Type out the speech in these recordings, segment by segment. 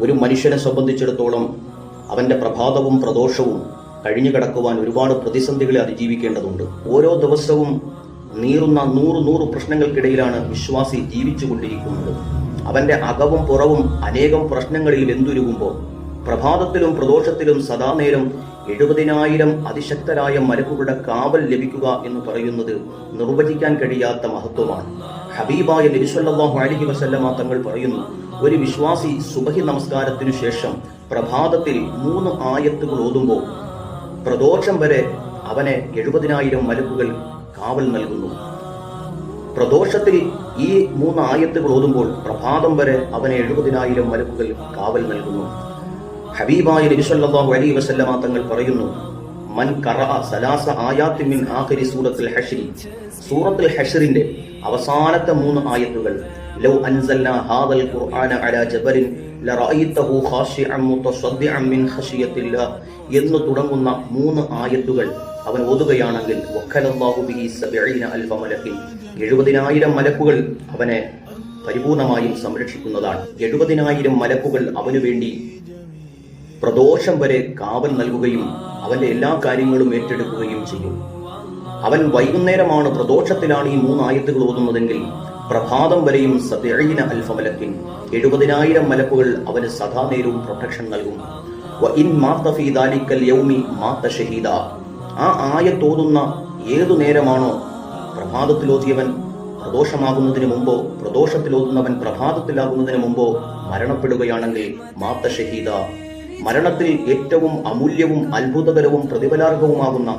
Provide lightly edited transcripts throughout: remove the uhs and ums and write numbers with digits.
ഒരു മനുഷ്യനെ സംബന്ധിച്ചിടത്തോളം അവന്റെ പ്രഭാതവും പ്രദോഷവും കഴിഞ്ഞു കിടക്കുവാൻ ഒരുപാട് പ്രതിസന്ധികളെ അതിജീവിക്കേണ്ടതുണ്ട്. ഓരോ ദിവസവും നീറുന്ന നൂറ് പ്രശ്നങ്ങൾക്കിടയിലാണ് വിശ്വാസി ജീവിച്ചുകൊണ്ടിരിക്കുന്നത്. അവന്റെ അകവും പുറവും അനേകം പ്രശ്നങ്ങളിൽ വെന്തുരുകുമ്പോൾ പ്രഭാതത്തിലും പ്രദോഷത്തിലും സദാനേരം 70,000 അതിശക്തരായ മലക്കുകളുടെ കാവൽ ലഭിക്കുക എന്ന് പറയുന്നത് നിർവചിക്കാൻ കഴിയാത്ത മഹത്വമാണ്. ഹബീബായ നബി സല്ലല്ലാഹു അലൈഹി വസല്ലമ തങ്ങൾ പറയുന്നു, ഒരു വിശ്വാസി സുബഹി നമസ്കാരത്തിനു ശേഷം പ്രഭാതത്തിൽ 3 ആയത്തുകൾ ഓതുമ്പോൾ പ്രദോഷം വരെ അവനെ 70,000 മലക്കുകൾ കാവൽ നൽകുന്നു. പ്രദോഷത്തിൽ ഈ 3 ആയത്തുകൾ ഓതുമ്പോൾ പ്രഭാതം വരെ അവനെ 70,000 മലക്കുകൾ കാവൽ നൽകുന്നു. ഹബീബായ നബി സല്ലല്ലാഹു അലൈഹി വസല്ലമ തങ്ങൾ പറയുന്നു, മൻ ഖറഅ സലാസ ആയാത്തിൻ മിൻ ആഖിരി സൂറത്തുൽ ഹശ്ർ, സൂറത്തുൽ ഹശ്റിന്റെ അവസാനത്തെ 3 ആയത്തുകൾ, ലൗ അൻസൽനാ ഹാദൽ ഖുർആന അലാ ജബലിൻ ലറഅയ്തഹു ഖാശിഅൻ മുതസദ്ദിഅൻ മിൻ ഖശിയത്തില്ലാഹ് എന്ന് തുടങ്ങുന്ന 3 ആയത്തുകൾ അവൻ ഓതുകയാണെങ്കിൽ വക്കലല്ലാഹു ബിഹി 70,000 മലക്കിൻ, 70,000 മലക്കുകൾ അവനെ പരിപൂർണമായും സംരക്ഷിക്കുന്നതാണ്. 70,000 മലക്കുകൾ അവനു വേണ്ടി പ്രദോഷം വരെ കാവൽ നൽകുകയും അവന്റെ എല്ലാ കാര്യങ്ങളും ഏറ്റെടുക്കുകയും ചെയ്യും. അവൻ വൈകുന്നേരമാണ്, പ്രദോഷത്തിലാണ് ഈ 3 ആയത്തുകൾ ഓതുന്നതെങ്കിൽ പ്രഭാതം വരെയും 70,000 മലക്കിൻ, 70,000 മലക്കുകൾ അവന് സദാനേരവും പ്രൊട്ടക്ഷൻ നൽകും. വഇൻ മാത ഫീ ദാലിക്കൽ യൗമി മാത ഷഹീദ, ആ ആയത്തോതുന്ന ഏതു നേരമാണോ പ്രഭാതത്തിലോതിയവൻ പ്രദോഷമാകുന്നതിന് മുമ്പോ പ്രദോഷത്തിലോതുന്നവൻ പ്രഭാതത്തിലാകുന്നതിന് മുമ്പോ മരണപ്പെടുകയാണെങ്കിൽ മാത ഷഹീദ, മരണത്തിൽ ഏറ്റവും അമൂല്യവും അത്ഭുതകരവും പ്രതിഫലാർഹവുമാകുന്ന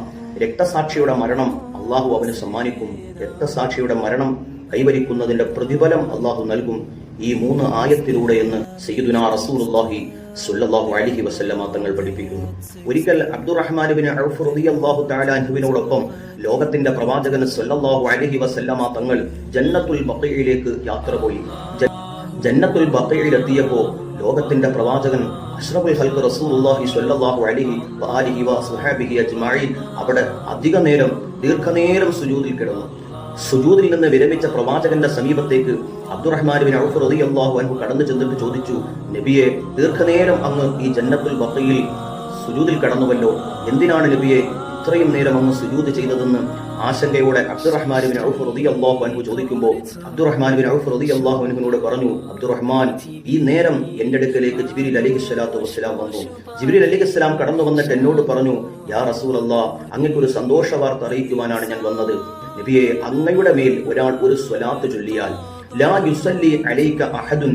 രക്തസാക്ഷിയുടെ മരണം അള്ളാഹു അവന് സമ്മാനിക്കും. രക്തസാക്ഷിയുടെ മരണം കൈവരിക്കുന്നതിന്റെ പ്രതിഫലം അള്ളാഹു നൽകും ഈ 3 ആയത്തിലൂടെ എന്ന് സയ്യിദുനാ റസൂലുള്ളാഹി സ്വല്ലല്ലാഹു അലൈഹി വസല്ലമ തങ്ങൾ പഠിപ്പിക്കുന്നു. ഒരിക്കൽ അബ്ദുറഹ്മാൻ ഇബ്നു ഔഫ് റളിയല്ലാഹു തആല അൻഹുവിനോടൊപ്പം ലോകത്തിന്റെ പ്രവാചകൻ സ്വല്ലല്ലാഹു അലൈഹി വസല്ലമ തങ്ങൾ ജന്നത്തുൽ ബഖീഇലേക്ക് യാത്ര പോയി. ജന്നത്തുൽ ബഖീഇലെത്തിയപ്പോൾ ലോകത്തിന്റെ പ്രവാചകൻ അഷ്റഫുൽ ഖൽഖ് റസൂലുള്ളാഹി സ്വല്ലല്ലാഹു അലൈഹി വആലിഹി വസഹബിഹി അജ്മഈൻ അവിടെ ദീർഘനേരം സുജൂദിൽ കിടന്നു. സുജൂദിൽ നിന്ന് വിരമിച്ച പ്രവാചകന്റെ സമീപത്തേക്ക് അബ്ദുറഹ്മാൻ ഇബ്നു ഔഫ് റളിയല്ലാഹു അൻഹു കടന്നു ചെന്നിട്ട് ചോദിച്ചു, നബിയെ, ദീർഘനേരം അങ്ങ് ഈ ജന്നത്തുൽ ബഖീയിൽ സുജൂദിൽ കടന്നുവല്ലോ, എന്തിനാണ് നബിയെ ഇത്രയും നേരം അങ്ങ് സുജൂദ് ചെയ്തതെന്ന് ആശങ്കയോടെ അബ്ദുറഹ്മാൻ ഇബ്നു ഔഫ് റളിയല്ലാഹു അൻഹു ചോദിക്കുമ്പോൾ അബ്ദുറഹ്മാൻ ഇബ്നു ഔഫ് റളിയല്ലാഹു അൻഹുവിനോട് പറഞ്ഞു, അബ്ദുറഹ്മാൻ, ഈ നേരം എന്റെ അടുക്കലേക്ക് ജിബ്രീൽ അലൈഹിസ്സലാത്തു വസ്സലാം വന്നു. ജിബ്രീൽ അലൈഹിസ്സലാം കടന്നു വന്നിട്ട് എന്നോട് പറഞ്ഞു, യാ റസൂലല്ലാഹ്, അങ്ങയ്ക്കൊരു സന്തോഷ വാർത്ത അറിയിക്കുവാനാണ് ഞാൻ വന്നത്. നബിയെ, അങ്ങയുടെ മേൽ ഒരാൾ ഒരു സ്വലാത്ത് ചൊല്ലിയാൽ ലാ യുസല്ലി അലൈക അഹദുൻ